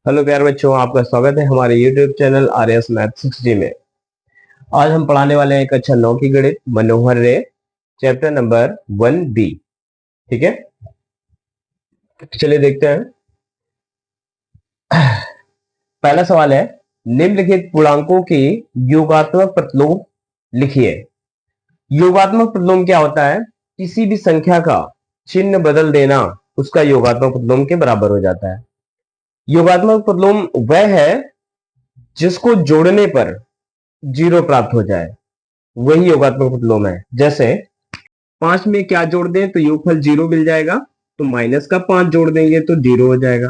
Hello प्यारे बच्चों, आपका स्वागत है हमारे YouTube channel RS math 6G में। आज हम पढ़ाने वाले हैं एक अच्छा 9 की गणित मनोहर रे, चैप्टर नंबर 1B। ठीक है, चलिए देखते हैं। पहला सवाल है, निम्नलिखित पूर्णांकों की योगात्मक प्रतिलोम लिखिए। योगात्मक प्रतिलोम क्या होता है? किसी भी संख्या का चिन्ह बदल देना उसका योगात्मक प्रतिलोम के बराबर हो जाता है। योगात्मक प्रतिलोम वह है जिसको जोड़ने पर जीरो प्राप्त हो जाए, वही योगात्मक प्रतिलोम है। जैसे 5 में क्या जोड़ दें तो योगफल 0 मिल जाएगा, तो माइनस का 5 जोड़ देंगे तो 0 हो जाएगा।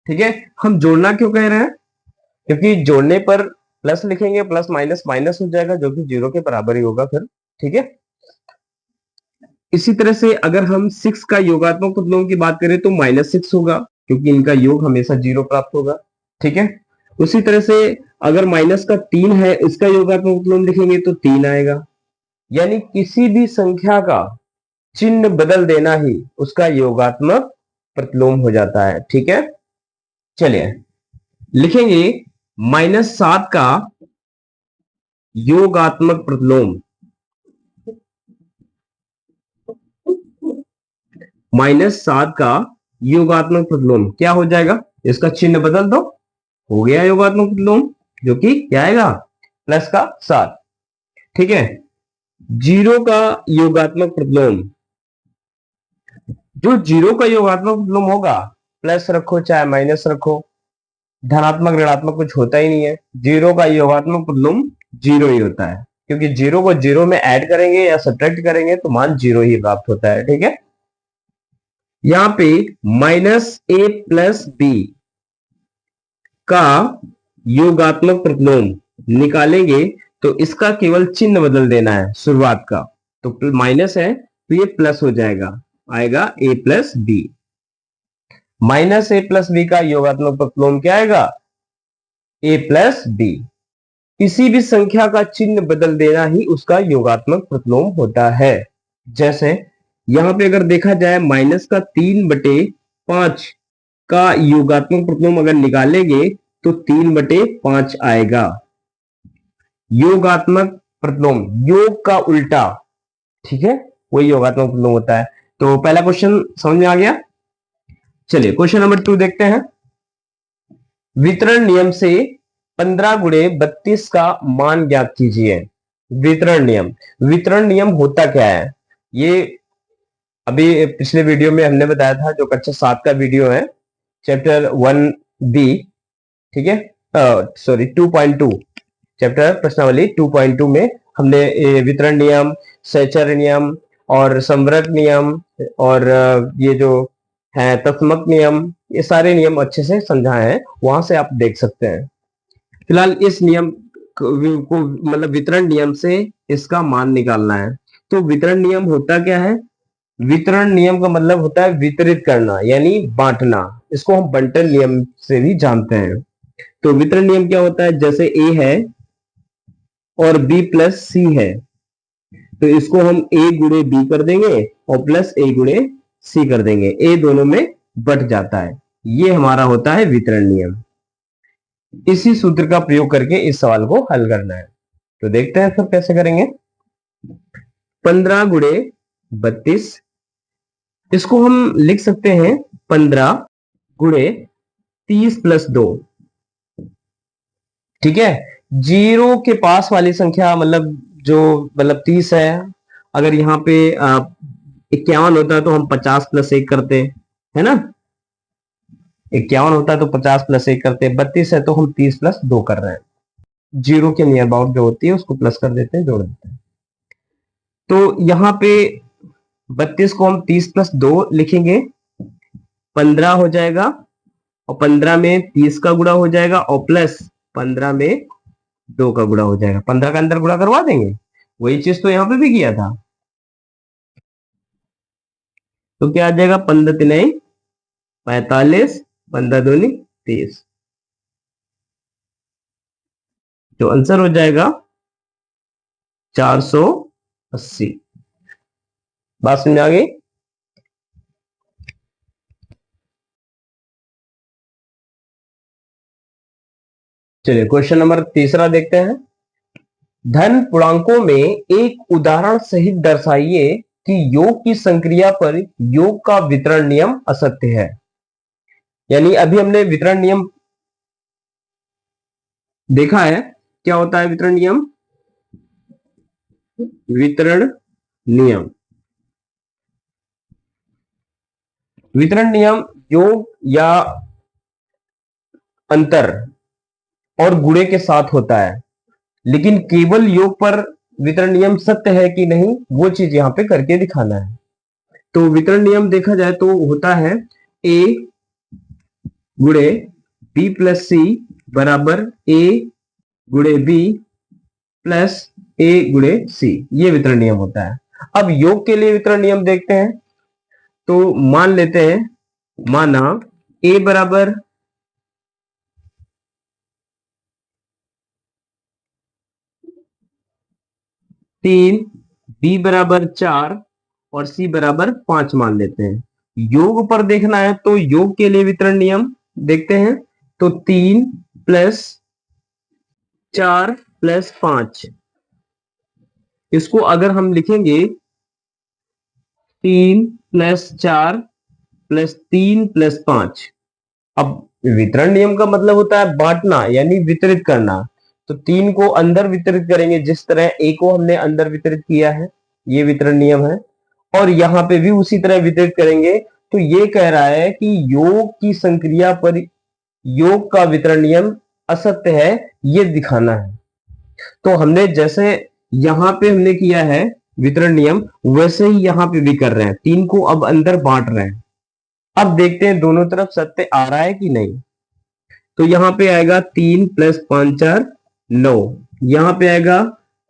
ठीक है, हम जोड़ना क्यों कह रहे हैं? क्योंकि जोड़ने पर प्लस लिखेंगे, प्लस माइनस माइनस हो जाएगा, जो कि 0 के बराबर ही होगा फिर। ठीक है, इसी तरह से अगर हम 6 का योगात्मक प्रतिलोम की बात करें तो -6 होगा, क्योंकि इनका योग हमेशा 0 प्राप्त होगा। ठीक है, उसी तरह से अगर माइनस का 3 है, इसका योगात्मक प्रतिलोम लिखेंगे तो 3 आएगा। यानी किसी भी संख्या का चिन्ह बदल देना ही उसका योगात्मक प्रतिलोम हो जाता है। ठीक है, चलिए लिखेंगे -7 का योगात्मक प्रतिलोम। -7 का योगात्मक प्रतिलोम क्या हो जाएगा? इसका चिन्ह बदल दो, हो गया योगात्मक प्रतिलोम, जो कि क्या आएगा? प्लस का 7। ठीक है, 0 का योगात्मक प्रतिलोम, जो 0 का योगात्मक प्रतिलोम होगा, प्लस रखो चाहे माइनस रखो, धनात्मक ऋणात्मक कुछ होता ही नहीं है। 0 का योगात्मक प्रतिलोम 0 ही होता है, क्योंकि 0 को 0 में ऐड करेंगे या सब्ट्रैक्ट करेंगे तो मान 0 ही प्राप्त होता है। ठीक है, यहां पे -a + b का योगात्मक प्रतिलोम निकालेंगे तो इसका केवल चिन्ह बदल देना है शुरुआत का। तो माइनस है तो ये प्लस हो जाएगा, आएगा a + b। -a + b का योगात्मक प्रतिलोम क्या आएगा? a + b। किसी भी संख्या का चिन्ह बदल देना ही उसका योगात्मक प्रतिलोम होता है। जैसे यहां पे अगर देखा जाए, -3/5 का योगात्मक प्रतिलोम अगर निकालेंगे तो 3/5 आएगा। योगात्मक प्रतिलोम, योग का उल्टा, ठीक है, वही योगात्मक प्रतिलोम होता है। तो पहला क्वेश्चन समझ में आ गया। चलिए क्वेश्चन नंबर 2 देखते हैं। वितरण नियम से 15 गुणे 32 का मान ज्ञात कीजिए। वितरण नियम, वितरण नियम होता क्या है? ये अभी पिछले वीडियो में हमने बताया था, जो कक्षा 7 का वीडियो है, चैप्टर 1B। ठीक है, सॉरी 2.2, चैप्टर प्रश्नावली 2.2 में हमने वितरण नियम, सहचर्य नियम और संवरक नियम और ये जो है तत्समक नियम, ये सारे नियम अच्छे से समझाए हैं, वहां से आप देख सकते हैं। फिलहाल इस नियम को मतलब वितरण नियम से इसका मान निकालना है। तो वितरण नियम होता क्या है? वितरण नियम का मतलब होता है वितरित करना, यानी बांटना। इसको हम बंटन नियम से भी जानते हैं। तो वितरण नियम क्या होता है? जैसे ए है और बी प्लस सी है, तो इसको हम ए गुणे बी कर देंगे और प्लस ए गुणे सी कर देंगे, ए दोनों में बट जाता है। ये हमारा होता है वितरण नियम। इसी सूत्र का प्रयोग करके इस सवाल को हल करना है। तो देखते हैं फिर कैसे करेंगे। 15 गुणे 32, इसको हम लिख सकते हैं 15 गुणे 30 + 2। ठीक है, जीरो के पास वाली संख्या मतलब जो मतलब 30 है, अगर यहाँ पे 51 होता है तो हम 50 + 1 करते, है ना? 51 होता है तो 50 + 1 करते, 32 है तो हम 30 + 2 कर रहे हैं। जीरो के नियर अबाउट जो होती है उसको प्लस कर देते हैं, जोड़ देते हैं। तो यहाँ पे 32 को हम 30 + 2 लिखेंगे, 15 हो जाएगा, और 15 में 30 का गुणा हो जाएगा और प्लस 15 में 2 का गुणा हो जाएगा। 15 का अंदर गुणा करवा देंगे, वही चीज तो यहाँ पे भी किया था। तो क्या आ जाएगा? 15 3 45, 15 दूनी 30। तो आंसर हो जाएगा 480। बात समझ आ गई? चलिए क्वेश्चन नंबर तीसरा देखते हैं। धन पूर्णांकों में एक उदाहरण सहित दर्शाइए कि योग की संक्रिया पर योग का वितरण नियम असत्य है। यानी अभी हमने वितरण नियम देखा है। क्या होता है वितरण नियम? वितरण नियम, वितरण नियम योग या अंतर और गुणे के साथ होता है, लेकिन केवल योग पर वितरण नियम सत्य है कि नहीं वो चीज यहां पे करके दिखाना है। तो वितरण नियम देखा जाए तो होता है ए गुणे बी प्लस सी बराबर ए गुणे बी प्लस ए गुणे सी, ये वितरण नियम होता है। अब योग के लिए वितरण नियम देखते हैं। तो मान लेते हैं, माना ए बराबर 3, बी बराबर 4 और सी बराबर 5 मान लेते हैं। योग पर देखना है तो योग के लिए वितरण नियम देखते हैं। तो 3 प्लस 4 प्लस 5, इसको अगर हम लिखेंगे 3 प्लस 4 प्लस 3 प्लस 5। अब वितरण नियम का मतलब होता है बांटना यानी वितरित करना। तो 3 को अंदर वितरित करेंगे, जिस तरह ए को हमने अंदर वितरित किया है, ये वितरण नियम है। और यहां पे भी उसी तरह वितरित करेंगे। तो ये कह रहा है कि योग की संक्रिया पर योग का वितरण नियम असत्य है, ये दिखाना है। तो हमने जैसे यहां पे हमने किया है वितरण नियम, वैसे ही यहां पे भी कर रहे हैं। 3 को अब अंदर बांट रहे हैं। अब देखते हैं दोनों तरफ सत्य आ रहा है कि नहीं। तो यहां पे आएगा 3 प्लस 5 4 9, यहां पे आएगा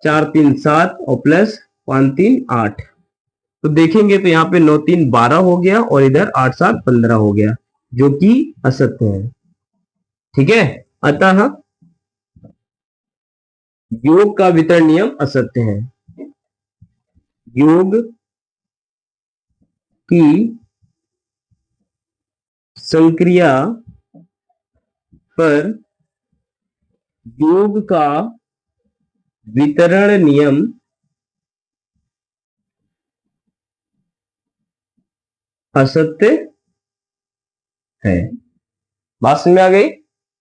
4 3 7 और प्लस 5 3 8। तो देखेंगे तो यहाँ पे 9 3 12 हो गया और इधर 8 7 15 हो गया, जो कि असत्य है। ठीक है, अतः योग का वितरण नियम असत्य है। योग की संक्रिया पर योग का वितरण नियम असत्य है। बात समझ में आ गई?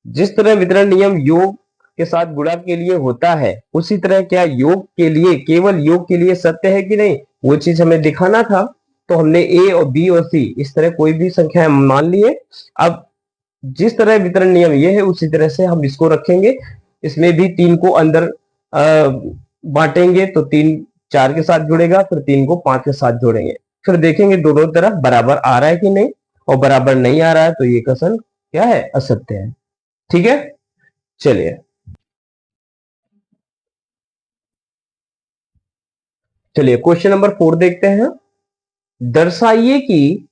जिस तरह वितरण नियम योग के साथ गुणा के लिए होता है, उसी तरह क्या योग के लिए, केवल योग के लिए सत्य है कि नहीं, वो चीज हमें दिखाना था। तो हमने ए और बी और सी इस तरह कोई भी संख्या मान लिए। अब जिस तरह वितरण नियम ये है उसी तरह से हम इसको रखेंगे। इसमें भी 3 को अंदर बांटेंगे तो 3 4 के साथ जुड़ेगा, फिर 3 को 5 के साथ जोड़ेंगे। फिर देखेंगे दोनों तरफ बराबर आ रहा है कि नहीं, और बराबर नहीं आ रहा है तो ये कथन क्या है, असत्य है। ठीक है, चलिए चलिए क्वेश्चन नंबर 4 देखते हैं। दर्शाइए कि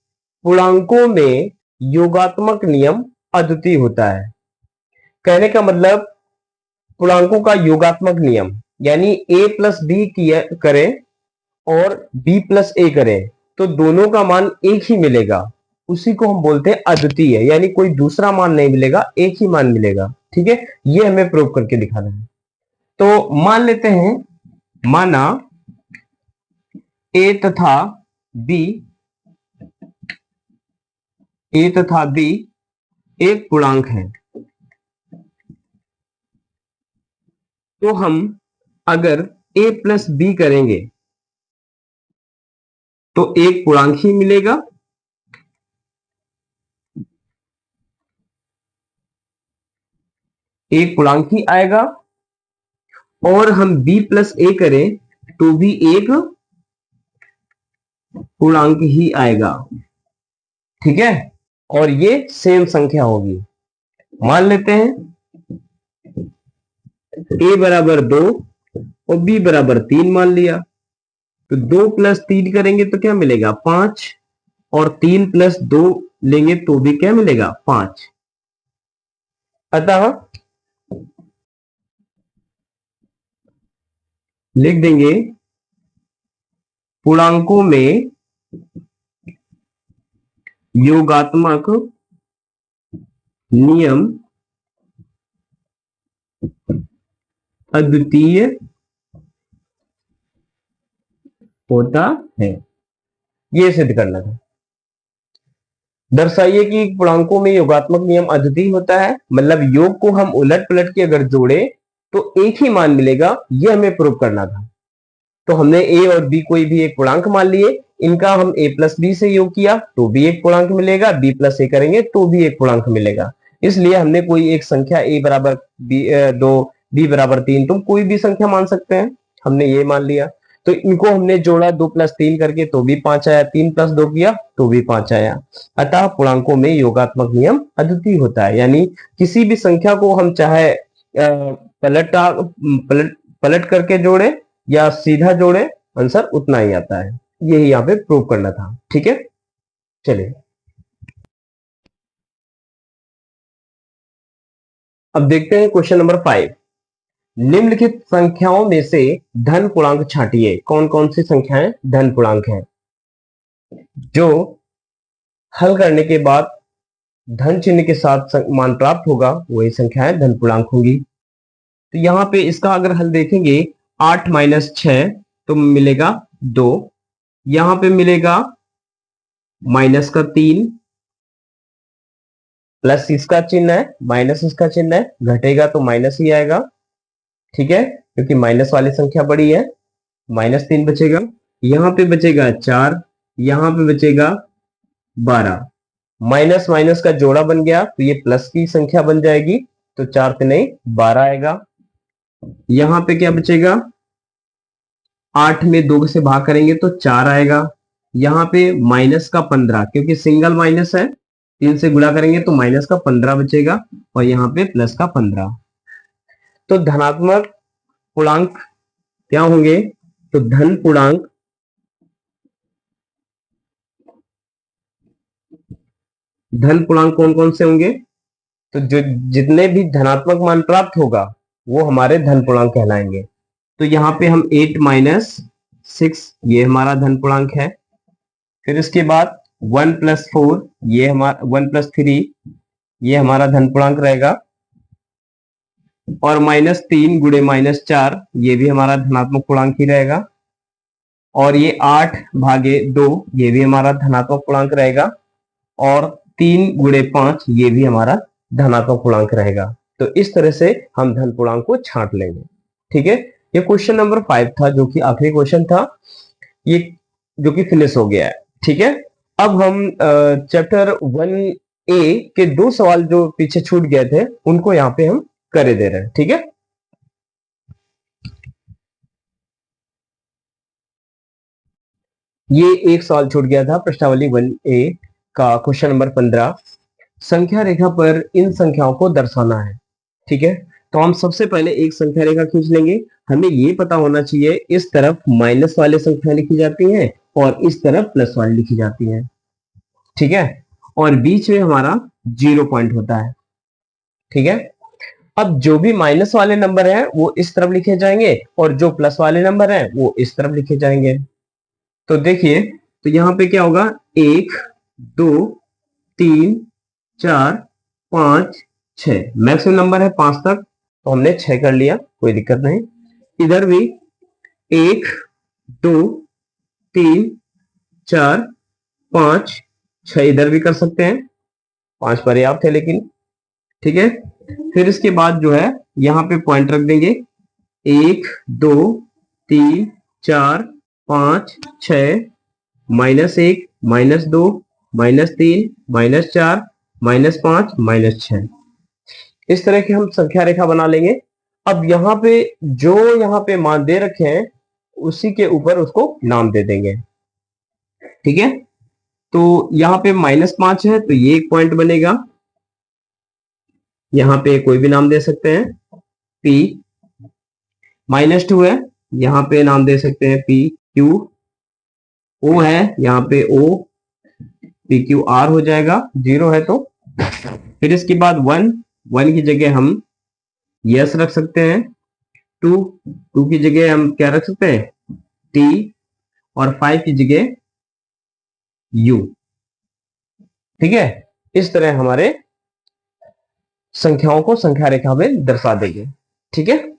पूर्णांकों में योगात्मक नियम अद्वितीय होता है। कहने का मतलब पूर्णांकों का योगात्मक नियम, यानी a प्लस बी करें और b प्लस ए करें तो दोनों का मान एक ही मिलेगा, उसी को हम बोलते हैं अद्वितीय, यानी कोई दूसरा मान नहीं मिलेगा, एक ही मान मिलेगा। ठीक है, ये हमें प्रूव करके दिखाना है। तो मान लेते हैं, माना ए तथा बी, ए तथा बी एक पूर्णांक है। तो हम अगर a प्लस बी करेंगे तो एक पूर्णांक ही मिलेगा। एक पूर्णांक ही आएगा। और हम b प्लस ए करें तो भी एक पूर्णांक ही आएगा। ठीक है, और ये सेम संख्या होगी। मान लेते हैं a बराबर 2 और b बराबर 3 मान लिया। तो 2 प्लस 3 करेंगे तो क्या मिलेगा, 5, और 3 प्लस 2 लेंगे तो भी क्या मिलेगा, 5। अतः लिख देंगे पूर्णांकों में योगात्मक नियम अद्वितीय होता है, ये सिद्ध करना था। दर्शाइए कि पूर्णांकों में योगात्मक नियम अद्वितीय होता है, मतलब योग को हम उलट पलट के अगर जोड़े तो एक ही मान मिलेगा, ये हमें प्रूव करना था। तो हमने ए और बी कोई भी एक पूर्णांक मान लिए, इनका हम a प्लस बी से योग किया तो भी एक पूर्णांक मिलेगा, b प्लस ए करेंगे तो भी एक पूर्णांक मिलेगा। इसलिए हमने कोई एक संख्या a बराबर दो, b बराबर 3, तुम कोई भी संख्या मान सकते हैं, हमने ये मान लिया। तो इनको हमने जोड़ा 2 प्लस 3 करके तो भी 5 आया, 3 प्लस 2 किया तो भी 5 आया। अतः पूर्णांकों में योगात्मक नियम अद्वितीय होता है, यानी किसी भी संख्या को हम चाहे पलट पलट करके जोड़े या सीधा जोड़े, आंसर उतना ही आता है। यही यहाँ पे प्रूव करना था। ठीक है, चलिए अब देखते हैं क्वेश्चन नंबर 5। निम्नलिखित संख्याओं में से धन पूर्णांक छांटिए। कौन कौन सी संख्याएं धन पूर्णांक हैं जो हल करने के बाद धन चिन्ह के साथ मान प्राप्त होगा, वही संख्याएं धन पूर्णांक होंगी। तो यहां पे इसका अगर हल देखेंगे 8 माइनस 6 तो मिलेगा 2, यहां पे मिलेगा माइनस का 3, प्लस इसका चिन्ह है, माइनस इसका चिन्ह है, घटेगा तो माइनस ही आएगा। ठीक है, क्योंकि माइनस वाली संख्या बड़ी है, -3 बचेगा, यहां पे बचेगा 4, यहां पे बचेगा 12, माइनस माइनस का जोड़ा बन गया तो ये प्लस की संख्या बन जाएगी, तो 4 पे नहीं 12 आएगा। यहां पे क्या बचेगा, 8 में 2 से भाग करेंगे तो 4 आएगा, यहां पे माइनस का 15, क्योंकि सिंगल माइनस है, 3 से गुणा करेंगे तो माइनस का 15 बचेगा, और यहां पे प्लस का 15। तो धनात्मक पूर्णांक क्या होंगे, तो धन पूर्णांक कौन कौन से होंगे, तो जो जितने भी धनात्मक मान प्राप्त होगा वो हमारे धन पूर्णांक कहलाएंगे। तो यहाँ पे हम 8 माइनस 6 ये हमारा धन पूर्णांक है, फिर इसके बाद 1 प्लस 4 ये हमारा 1 प्लस 3 ये हमारा धन पूर्णांक रहेगा, और -3 गुणे -4 ये भी हमारा धनात्मक पूर्णांक ही रहेगा, और ये 8 भागे 2 ये भी हमारा धनात्मक पूर्णांक रहेगा, और 3 गुणे 5 ये भी हमारा धनात्मक पूर्णांक रहेगा। तो इस तरह से हम धन पूर्णांक को छांट लेंगे। ठीक है, ये क्वेश्चन नंबर 5 था, जो कि आखिरी क्वेश्चन था, ये जो कि फिनिश हो गया है। ठीक है, अब हम चैप्टर 1A के 2 सवाल जो पीछे छूट गए थे उनको यहाँ पे हम करे दे रहे हैं। ठीक है, ये एक सवाल छूट गया था, प्रश्नावली 1A का क्वेश्चन नंबर 15, संख्या रेखा पर इन संख्याओं को दर्शाना है। ठीक है, तो हम सबसे पहले एक संख्या रेखा खींच लेंगे। हमें ये पता होना चाहिए इस तरफ माइनस वाले संख्या लिखी जाती हैं और इस तरफ प्लस वाली लिखी जाती हैं। ठीक है, और बीच में हमारा 0 पॉइंट होता है। ठीक है, अब जो भी माइनस वाले नंबर हैं वो इस तरफ लिखे जाएंगे, और जो प्लस वाले नंबर हैं वो इस तरफ लिखे जाएंगे। तो देखिए, तो यहां पे क्या होगा, 1 2 3 4 5 6, मैक्सिमम नंबर है 5 तक, तो हमने 6 कर लिया, कोई दिक्कत नहीं। इधर भी 1 2 3 4 5 6 इधर भी कर सकते हैं, 5 पर्याप्त है लेकिन। ठीक है, फिर इसके बाद जो है यहां पे पॉइंट रख देंगे, 1 2 3 4 5 6, -1 -2 -3 -4 -5 -6, इस तरह की हम संख्या रेखा बना लेंगे। अब यहाँ पे जो यहाँ पे मान दे रखे हैं उसी के ऊपर उसको नाम दे देंगे। ठीक है, तो यहाँ पे -5 है तो ये एक पॉइंट बनेगा, यहाँ पे कोई भी नाम दे सकते हैं P। -2 है, यहाँ पे नाम दे सकते हैं P Q। O है, यहाँ पे O P Q R हो जाएगा, 0 है तो। फिर इसके बाद 1 की जगह हम यस रख सकते हैं, 2 की जगह हम क्या रख सकते हैं T, और 5 की जगह U। ठीक है, इस तरह हमारे संख्याओं को संख्या रेखा में दर्शा देंगे। ठीक है।